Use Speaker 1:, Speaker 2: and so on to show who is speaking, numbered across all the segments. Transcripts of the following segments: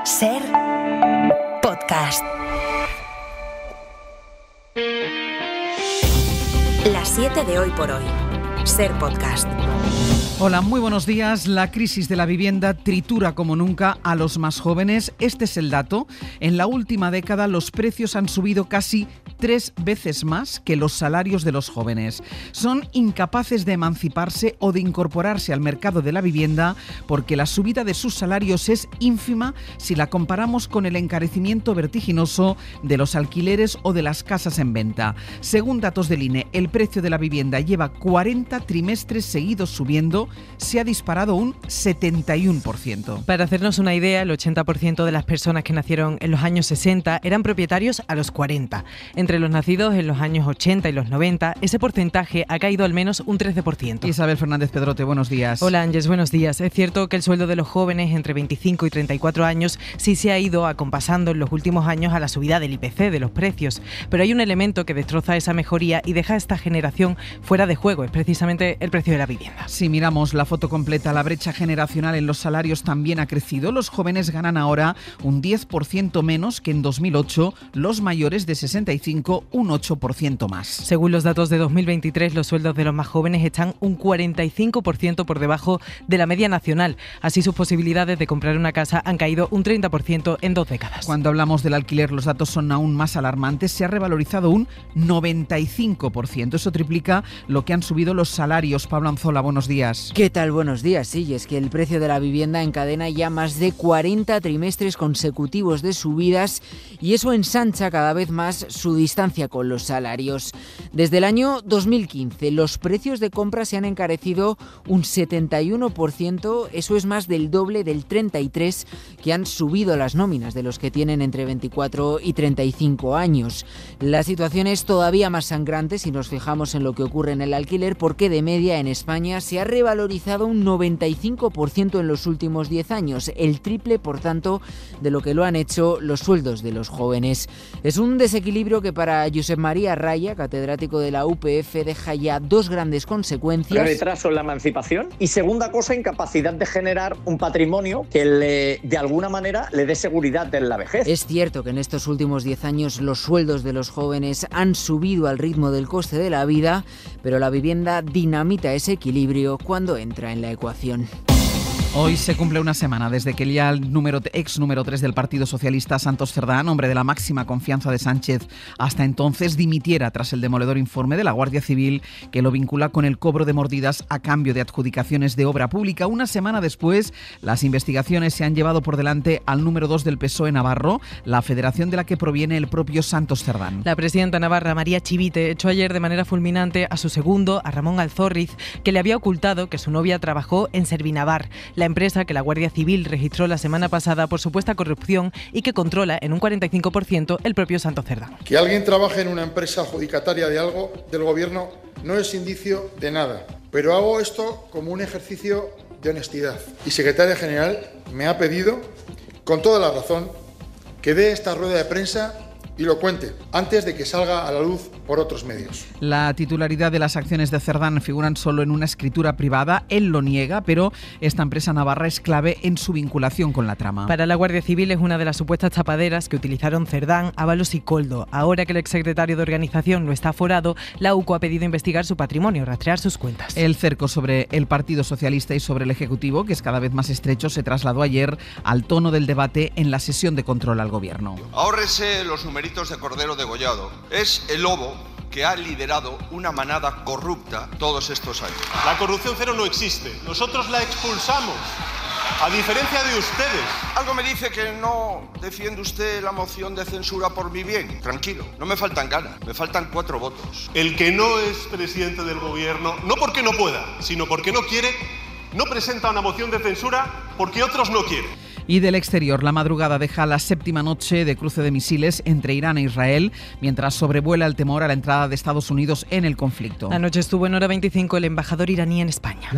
Speaker 1: Ser podcast. Las 7 de hoy por hoy. Ser podcast.
Speaker 2: Hola, muy buenos días. La crisis de la vivienda tritura como nunca a los más jóvenes. Este es el dato. En la última década los precios han subido casi 3 veces más que los salarios de los jóvenes. Son incapaces de emanciparse o de incorporarse al mercado de la vivienda porque la subida de sus salarios es ínfima si la comparamos con el encarecimiento vertiginoso de los alquileres o de las casas en venta. Según datos del INE, el precio de la vivienda lleva 40 trimestres seguidos subiendo, se ha disparado un 71%.
Speaker 3: Para hacernos una idea, el 80% de las personas que nacieron en los años 60 eran propietarios a los 40. Entre los nacidos en los años 80 y los 90, ese porcentaje ha caído al menos un 13%.
Speaker 2: Isabel Fernández Pedrote, buenos días.
Speaker 3: Hola Ángeles, buenos días. Es cierto que el sueldo de los jóvenes entre 25 y 34 años sí se ha ido acompasando en los últimos años a la subida del IPC, de los precios. Pero hay un elemento que destroza esa mejoría y deja a esta generación fuera de juego, es precisamente el precio de la vivienda.
Speaker 2: Si miramos la foto completa, la brecha generacional en los salarios también ha crecido. Los jóvenes ganan ahora un 10% menos que en 2008, los mayores de 65 un 8% más.
Speaker 3: Según los datos de 2023, los sueldos de los más jóvenes están un 45% por debajo de la media nacional. Así sus posibilidades de comprar una casa han caído un 30% en 2 décadas.
Speaker 2: Cuando hablamos del alquiler, los datos son aún más alarmantes. Se ha revalorizado un 95%. Eso triplica lo que han subido los salarios. Pablo Anzola, buenos días.
Speaker 4: ¿Qué tal? Buenos días. Sí, es que el precio de la vivienda encadena ya más de 40 trimestres consecutivos de subidas y eso ensancha cada vez más su distancia con los salarios. Desde el año 2015, los precios de compra se han encarecido un 71%, eso es más del doble del 33% que han subido las nóminas de los que tienen entre 24 y 35 años. La situación es todavía más sangrante si nos fijamos en lo que ocurre en el alquiler, porque de media en España se ha revalorizado un 95% en los últimos 10 años, el triple, por tanto, de lo que lo han hecho los sueldos de los jóvenes. Es un desequilibrio que para Josep María Raya, catedrático de la UPF, deja ya 2 grandes consecuencias.
Speaker 5: Retraso en la emancipación y, segunda cosa, incapacidad de generar un patrimonio que de alguna manera le dé seguridad en la vejez.
Speaker 4: Es cierto que en estos últimos 10 años los sueldos de los jóvenes han subido al ritmo del coste de la vida, pero la vivienda dinamita ese equilibrio cuando entra en la ecuación.
Speaker 2: Hoy se cumple una semana desde que el ex número 3 del Partido Socialista, Santos Cerdán, hombre de la máxima confianza de Sánchez hasta entonces, dimitiera tras el demoledor informe de la Guardia Civil que lo vincula con el cobro de mordidas a cambio de adjudicaciones de obra pública. Una semana después, las investigaciones se han llevado por delante al número 2 del PSOE Navarro, la federación de la que proviene el propio Santos Cerdán.
Speaker 3: La presidenta navarra, María Chivite, echó ayer de manera fulminante a su segundo, a Ramón Alzorriz, que le había ocultado que su novia trabajó en Servinavar, la empresa que la Guardia Civil registró la semana pasada por supuesta corrupción y que controla en un 45% el propio Santos Cerdán.
Speaker 6: Que alguien trabaje en una empresa adjudicataria de algo del gobierno no es indicio de nada, pero hago esto como un ejercicio de honestidad. Y secretaria general me ha pedido, con toda la razón, que dé esta rueda de prensa y lo cuente antes de que salga a la luz por otros medios.
Speaker 2: La titularidad de las acciones de Cerdán figuran solo en una escritura privada. Él lo niega, pero esta empresa navarra es clave en su vinculación con la trama.
Speaker 3: Para la Guardia Civil es una de las supuestas tapaderas que utilizaron Cerdán, Ábalos y Koldo. Ahora que el exsecretario de Organización no está aforado, la UCO ha pedido investigar su patrimonio, rastrear sus cuentas.
Speaker 2: El cerco sobre el Partido Socialista y sobre el Ejecutivo, que es cada vez más estrecho, se trasladó ayer al tono del debate en la sesión de control al Gobierno.
Speaker 7: Ahórrese los numeritos de cordero degollado. Es el lobo que ha liderado una manada corrupta todos estos años.
Speaker 8: La corrupción cero no existe. Nosotros la expulsamos. A diferencia de ustedes.
Speaker 7: Algo me dice que no defiende usted la moción de censura por mi bien. Tranquilo, no me faltan ganas, me faltan 4 votos.
Speaker 8: El que no es presidente del gobierno, no porque no pueda, sino porque no quiere, no presenta una moción de censura porque otros no quieren.
Speaker 2: Y del exterior, la madrugada deja la 7ª noche de cruce de misiles entre Irán e Israel, mientras sobrevuela el temor a la entrada de Estados Unidos en el conflicto.
Speaker 3: Anoche estuvo en hora 25 el embajador iraní en España.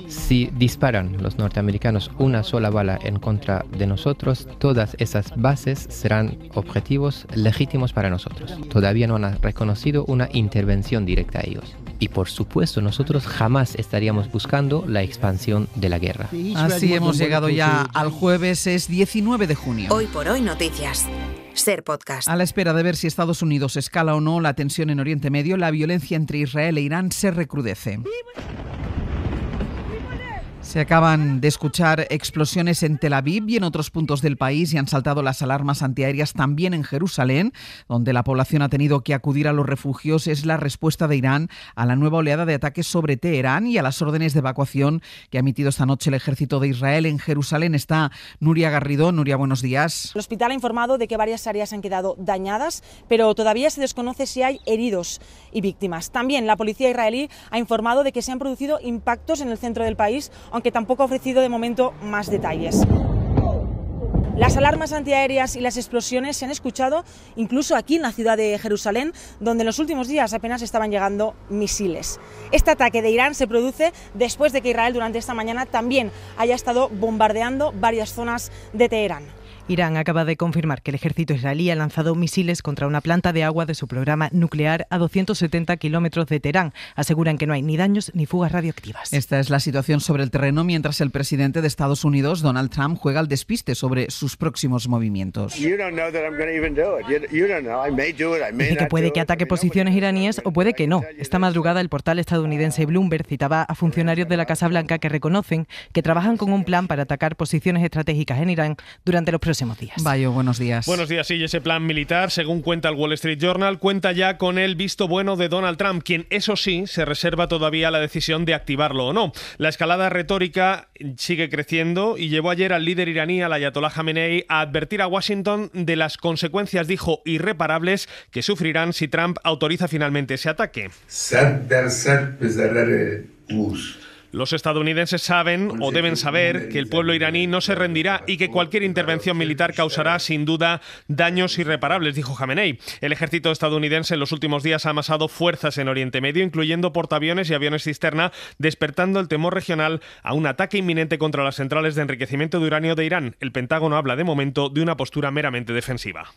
Speaker 9: Si disparan los norteamericanos una sola bala en contra de nosotros, todas esas bases serán objetivos legítimos para nosotros. Todavía no han reconocido una intervención directa a ellos. Y por supuesto, nosotros jamás estaríamos buscando la expansión de la guerra.
Speaker 2: Así hemos llegado ya al jueves, es 19 de junio.
Speaker 1: Hoy por hoy noticias. Ser Podcast.
Speaker 2: A la espera de ver si Estados Unidos escala o no la tensión en Oriente Medio, la violencia entre Israel e Irán se recrudece. Se acaban de escuchar explosiones en Tel Aviv y en otros puntos del país y han saltado las alarmas antiaéreas también en Jerusalén, donde la población ha tenido que acudir a los refugios. Es la respuesta de Irán a la nueva oleada de ataques sobre Teherán y a las órdenes de evacuación que ha emitido esta noche el ejército de Israel. En Jerusalén está Nuria Garrido. Nuria, buenos días.
Speaker 10: El hospital ha informado de que varias áreas han quedado dañadas, pero todavía se desconoce si hay heridos y víctimas. También la policía israelí ha informado de que se han producido impactos en el centro del país, aunque tampoco ha ofrecido de momento más detalles. Las alarmas antiaéreas y las explosiones se han escuchado incluso aquí en la ciudad de Jerusalén, donde en los últimos días apenas estaban llegando misiles. Este ataque de Irán se produce después de que Israel durante esta mañana también haya estado bombardeando varias zonas de Teherán.
Speaker 3: Irán acaba de confirmar que el ejército israelí ha lanzado misiles contra una planta de agua de su programa nuclear a 270 kilómetros de Teherán. Aseguran que no hay ni daños ni fugas radioactivas.
Speaker 2: Esta es la situación sobre el terreno mientras el presidente de Estados Unidos, Donald Trump, juega al despiste sobre sus próximos movimientos.
Speaker 3: Dice que puede que ataque posiciones iraníes o puede que no. Esta madrugada el portal estadounidense Bloomberg citaba a funcionarios de la Casa Blanca que reconocen que trabajan con un plan para atacar posiciones estratégicas en Irán durante los próximos días.
Speaker 2: Bayo, buenos días.
Speaker 11: Buenos días, sí, y ese plan militar, según cuenta el Wall Street Journal, cuenta ya con el visto bueno de Donald Trump, quien, eso sí, se reserva todavía la decisión de activarlo o no. La escalada retórica sigue creciendo y llevó ayer al líder iraní, al ayatolá Jamenei, a advertir a Washington de las consecuencias, dijo, irreparables que sufrirán si Trump autoriza finalmente ese ataque. Los estadounidenses saben o deben saber que el pueblo iraní no se rendirá y que cualquier intervención militar causará sin duda daños irreparables, dijo Jamenei. El ejército estadounidense en los últimos días ha amasado fuerzas en Oriente Medio, incluyendo portaaviones y aviones cisterna, despertando el temor regional a un ataque inminente contra las centrales de enriquecimiento de uranio de Irán. El Pentágono habla de momento de una postura meramente defensiva.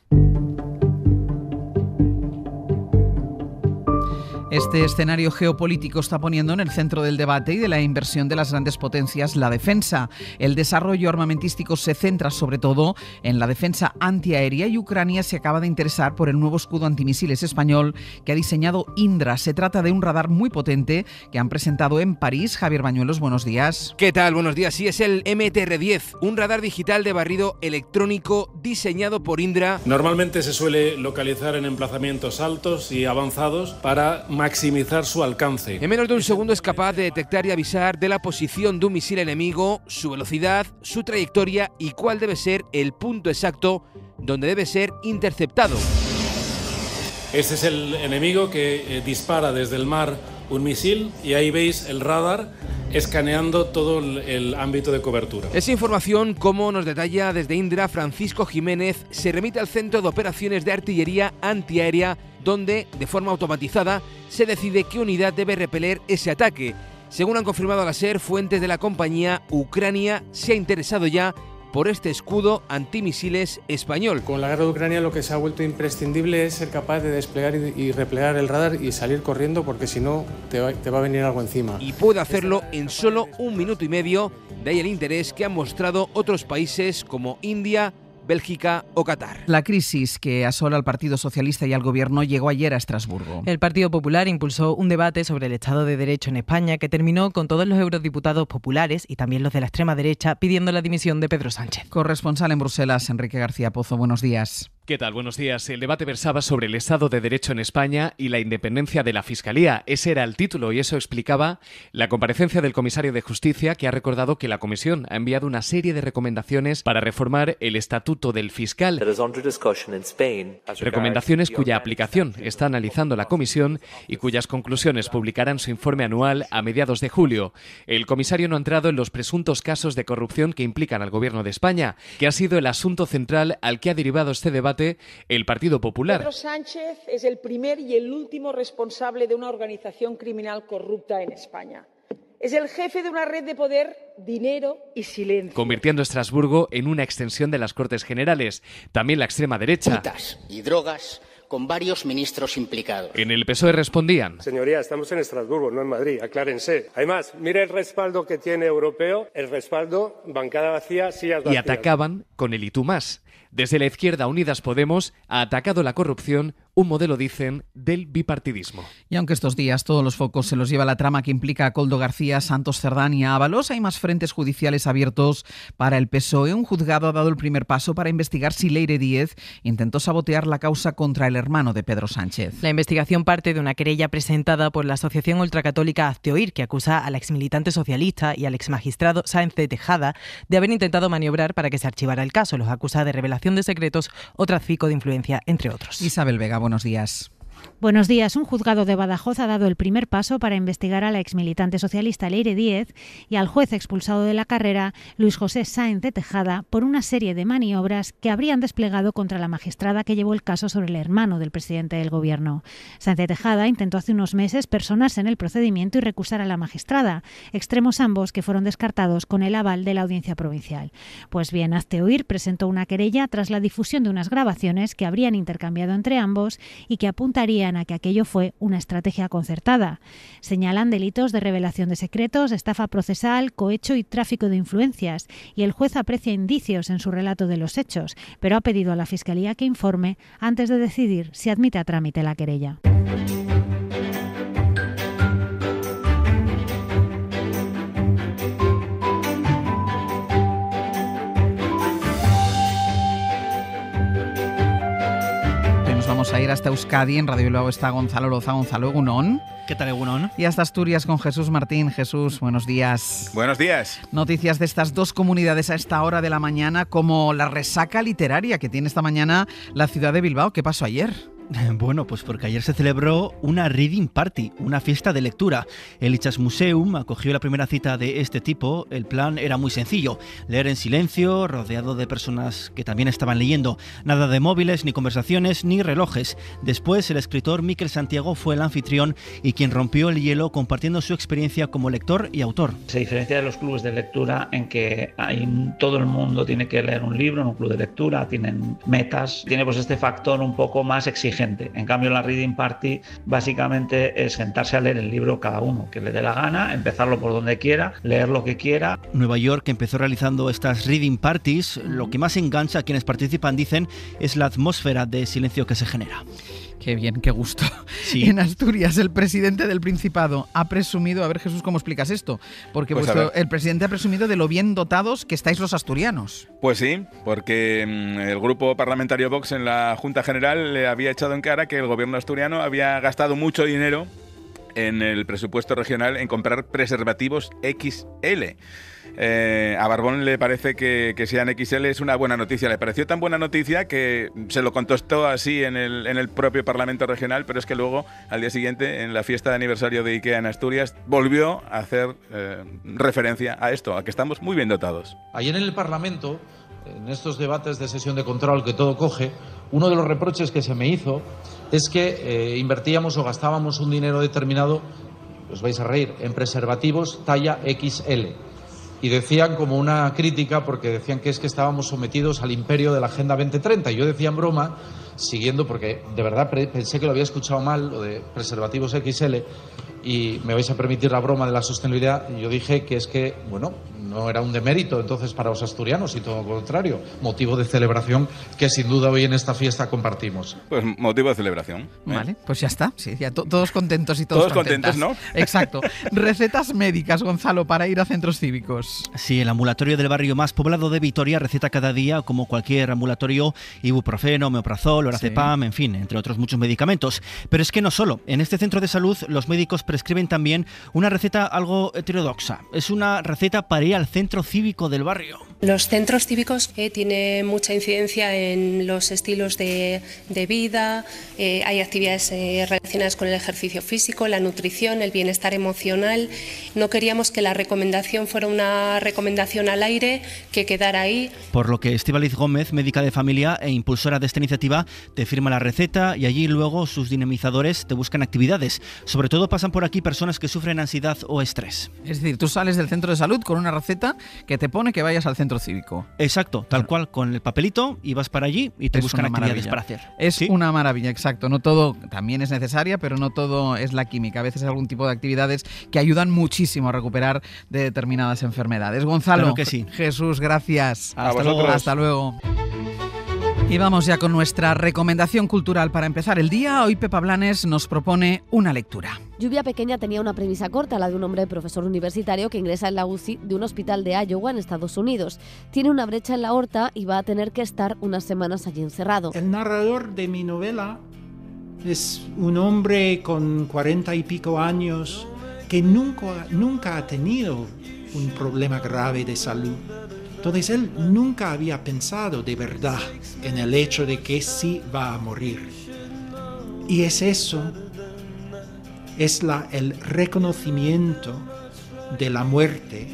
Speaker 2: Este escenario geopolítico está poniendo en el centro del debate y de la inversión de las grandes potencias la defensa. El desarrollo armamentístico se centra sobre todo en la defensa antiaérea y Ucrania se acaba de interesar por el nuevo escudo antimisiles español que ha diseñado Indra. Se trata de un radar muy potente que han presentado en París. Javier Bañuelos, buenos días.
Speaker 12: ¿Qué tal? Buenos días. Sí, es el MTR-10, un radar digital de barrido electrónico diseñado por Indra.
Speaker 13: Normalmente se suele localizar en emplazamientos altos y avanzados para maximizar su alcance.
Speaker 12: En menos de un segundo es capaz de detectar y avisar de la posición de un misil enemigo, su velocidad, su trayectoria y cuál debe ser el punto exacto donde debe ser interceptado.
Speaker 13: Este es el enemigo que dispara desde el mar un misil y ahí veis el radar escaneando todo el ámbito de cobertura.
Speaker 12: Esa información, como nos detalla desde Indra Francisco Jiménez, se remite al Centro de Operaciones de Artillería Antiaérea, donde, de forma automatizada, se decide qué unidad debe repeler ese ataque. Según han confirmado a la SER fuentes de la compañía, Ucrania se ha interesado ya por este escudo antimisiles español.
Speaker 14: Con la guerra de Ucrania lo que se ha vuelto imprescindible es ser capaz de desplegar y replegar el radar y salir corriendo, porque si no te va a venir algo encima.
Speaker 12: Y puede hacerlo en solo 1 minuto y medio, de ahí el interés que han mostrado otros países como India, Bélgica o Qatar.
Speaker 2: La crisis que asola al Partido Socialista y al Gobierno llegó ayer a Estrasburgo.
Speaker 3: El Partido Popular impulsó un debate sobre el Estado de Derecho en España que terminó con todos los eurodiputados populares y también los de la extrema derecha pidiendo la dimisión de Pedro Sánchez.
Speaker 2: Corresponsal en Bruselas, Enrique García Pozo, buenos días.
Speaker 15: ¿Qué tal? Buenos días. El debate versaba sobre el Estado de Derecho en España y la independencia de la Fiscalía. Ese era el título y eso explicaba la comparecencia del comisario de Justicia, que ha recordado que la Comisión ha enviado una serie de recomendaciones para reformar el Estatuto del Fiscal. Recomendaciones cuya aplicación está analizando la Comisión y cuyas conclusiones publicarán su informe anual a mediados de julio. El comisario no ha entrado en los presuntos casos de corrupción que implican al Gobierno de España, que ha sido el asunto central al que ha derivado este debate el Partido Popular.
Speaker 16: Pedro Sánchez es el primer y el último responsable de una organización criminal corrupta en España. Es el jefe de una red de poder, dinero y silencio.
Speaker 15: Convirtiendo Estrasburgo en una extensión de las Cortes Generales. También la extrema derecha.
Speaker 17: Putas y drogas con varios ministros implicados.
Speaker 15: En el PSOE respondían:
Speaker 18: Señoría, estamos en Estrasburgo, no en Madrid, aclárense. Además, mire el respaldo que tiene europeo, el respaldo, bancada vacía, sillas vacías.
Speaker 15: Y atacaban con el "y tú más". Desde la izquierda, Unidas Podemos ha atacado la corrupción, un modelo, dicen, del bipartidismo.
Speaker 2: Y aunque estos días todos los focos se los lleva la trama que implica a Koldo García, Santos Cerdán y Ábalos, hay más frentes judiciales abiertos para el PSOE. Un juzgado ha dado el primer paso para investigar si Leire Díez intentó sabotear la causa contra el hermano de Pedro Sánchez.
Speaker 3: La investigación parte de una querella presentada por la Asociación Ultracatólica Hazte Oír, que acusa al exmilitante socialista y al exmagistrado Sáenz de Tejada de haber intentado maniobrar para que se archivara el caso. Los acusa de revelación de secretos o tráfico de influencia, entre otros.
Speaker 2: Isabel Vega, buenos días.
Speaker 19: Buenos días. Un juzgado de Badajoz ha dado el primer paso para investigar a la exmilitante socialista Leire Díez y al juez expulsado de la carrera, Luis José Sáenz de Tejada, por una serie de maniobras que habrían desplegado contra la magistrada que llevó el caso sobre el hermano del presidente del Gobierno. Sáenz de Tejada intentó hace unos meses personarse en el procedimiento y recusar a la magistrada, extremos ambos que fueron descartados con el aval de la Audiencia Provincial. Pues bien, Hazte Oír presentó una querella tras la difusión de unas grabaciones que habrían intercambiado entre ambos y que apuntarían a que aquello fue una estrategia concertada. Señalan delitos de revelación de secretos, estafa procesal, cohecho y tráfico de influencias, y el juez aprecia indicios en su relato de los hechos, pero ha pedido a la Fiscalía que informe antes de decidir si admite a trámite la querella.
Speaker 2: Vamos a ir hasta Euskadi. En Radio Bilbao está Gonzalo Loza. Gonzalo, egunon.
Speaker 20: ¿Qué tal, egunon?
Speaker 2: Y hasta Asturias con Jesús Martín. Jesús, buenos días.
Speaker 21: Buenos días.
Speaker 2: Noticias de estas dos comunidades a esta hora de la mañana, como la resaca literaria que tiene esta mañana la ciudad de Bilbao. ¿Qué pasó ayer?
Speaker 20: Bueno, pues porque ayer se celebró una Reading Party, una fiesta de lectura. El Itxasmuseum acogió la primera cita de este tipo. El plan era muy sencillo: leer en silencio, rodeado de personas que también estaban leyendo. Nada de móviles, ni conversaciones, ni relojes. Después, el escritor Miquel Santiago fue el anfitrión y quien rompió el hielo compartiendo su experiencia como lector y autor.
Speaker 22: Se diferencia de los clubes de lectura en que todo el mundo tiene que leer un libro en un club de lectura, tienen metas, tiene pues este factor un poco más exigente. En cambio, la Reading Party básicamente es sentarse a leer el libro cada uno que le dé la gana, empezarlo por donde quiera, leer lo que quiera.
Speaker 20: Nueva York empezó realizando estas Reading Parties. Lo que más engancha a quienes participan, dicen, es la atmósfera de silencio que se genera.
Speaker 2: Qué bien, qué gusto.
Speaker 20: Sí.
Speaker 2: En Asturias, el presidente del Principado ha presumido... A ver, Jesús, ¿cómo explicas esto? Porque
Speaker 21: Pues
Speaker 2: el presidente ha presumido de lo bien dotados que estáis los asturianos.
Speaker 21: Pues sí, porque el grupo parlamentario Vox en la Junta General le había echado en cara que el gobierno asturiano había gastado mucho dinero en el presupuesto regional en comprar preservativos XL. A Barbón le parece que sean XL es una buena noticia. Le pareció tan buena noticia que se lo contestó así en el propio Parlamento Regional, pero es que luego, al día siguiente, en la fiesta de aniversario de IKEA en Asturias, volvió a hacer referencia a esto, a que estamos muy bien dotados.
Speaker 23: Ayer en el Parlamento, en estos debates de sesión de control que todo coge, uno de los reproches que se me hizo es que invertíamos o gastábamos un dinero determinado, os vais a reír, en preservativos talla XL. Y decían como una crítica, porque decían que es que estábamos sometidos al imperio de la Agenda 2030. Y yo decía en broma, siguiendo, porque de verdad pensé que lo había escuchado mal, lo de preservativos XL, y me vais a permitir la broma de la sostenibilidad, y yo dije que es que, bueno, no era un demérito entonces para los asturianos, y todo lo contrario, motivo de celebración que sin duda hoy en esta fiesta compartimos.
Speaker 21: Pues motivo de celebración.
Speaker 2: Vale, pues ya está, sí, ya todos contentos y todos
Speaker 21: contentos, ¿no?
Speaker 2: Exacto. Recetas médicas, Gonzalo, para ir a centros cívicos.
Speaker 20: Sí, el ambulatorio del barrio más poblado de Vitoria receta cada día, como cualquier ambulatorio, ibuprofeno, omeprazol, lorazepam, en fin, entre otros muchos medicamentos. Pero es que no solo. En este centro de salud los médicos prescriben también una receta algo heterodoxa. Es una receta para ir al centro cívico del barrio.
Speaker 24: Los centros cívicos tienen mucha incidencia en los estilos de vida, hay actividades relacionadas con el ejercicio físico, la nutrición, el bienestar emocional. No queríamos que la recomendación fuera una recomendación al aire, que quedara ahí.
Speaker 20: Por lo que Estíbaliz Gómez, médica de familia e impulsora de esta iniciativa, te firma la receta y allí luego sus dinamizadores te buscan actividades. Sobre todo pasan por aquí personas que sufren ansiedad o estrés.
Speaker 2: Es decir, tú sales del centro de salud con una receta que te pone que vayas al centro centro cívico.
Speaker 20: Exacto, tal cual, con el papelito y vas para allí y te buscan actividades para hacer.
Speaker 2: Es una maravilla, exacto. No todo también es necesaria, pero no todo es la química. A veces hay algún tipo de actividades que ayudan muchísimo a recuperar de determinadas enfermedades. Gonzalo,
Speaker 20: claro que sí.
Speaker 2: Jesús, gracias.
Speaker 21: Hasta luego.
Speaker 2: Hasta luego. Y vamos ya con nuestra recomendación cultural para empezar el día. Hoy Pepa Blanes nos propone una lectura.
Speaker 4: Lluvia Pequeña tenía una premisa corta, la de un hombre profesor universitario que ingresa en la UCI de un hospital de Iowa en Estados Unidos. Tiene una brecha en la aorta y va a tener que estar unas semanas allí encerrado.
Speaker 5: El narrador de mi novela es un hombre con 40 y pico años que nunca ha tenido un problema grave de salud. Entonces él nunca había pensado de verdad en el hecho de que sí va a morir. Y es eso, es el reconocimiento de la muerte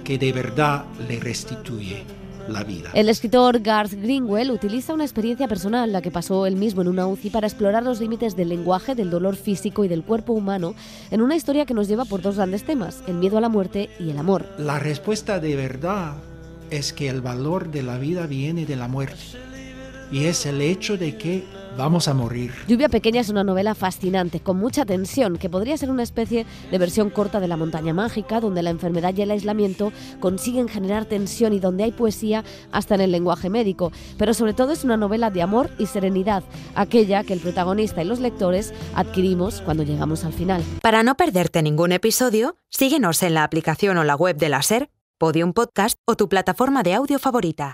Speaker 5: que de verdad le restituye la vida.
Speaker 4: El escritor Garth Greenwell utiliza una experiencia personal, la que pasó él mismo en una UCI, para explorar los límites del lenguaje, del dolor físico y del cuerpo humano en una historia que nos lleva por dos grandes temas, el miedo a la muerte y el amor.
Speaker 5: La respuesta de verdad es que el valor de la vida viene de la muerte y es el hecho de que vamos a morir.
Speaker 4: Lluvia Pequeña es una novela fascinante, con mucha tensión, que podría ser una especie de versión corta de La montaña mágica, donde la enfermedad y el aislamiento consiguen generar tensión y donde hay poesía hasta en el lenguaje médico. Pero sobre todo es una novela de amor y serenidad, aquella que el protagonista y los lectores adquirimos cuando llegamos al final.
Speaker 1: Para no perderte ningún episodio, síguenos en la aplicación o la web de la SER, Podium Podcast o tu plataforma de audio favorita.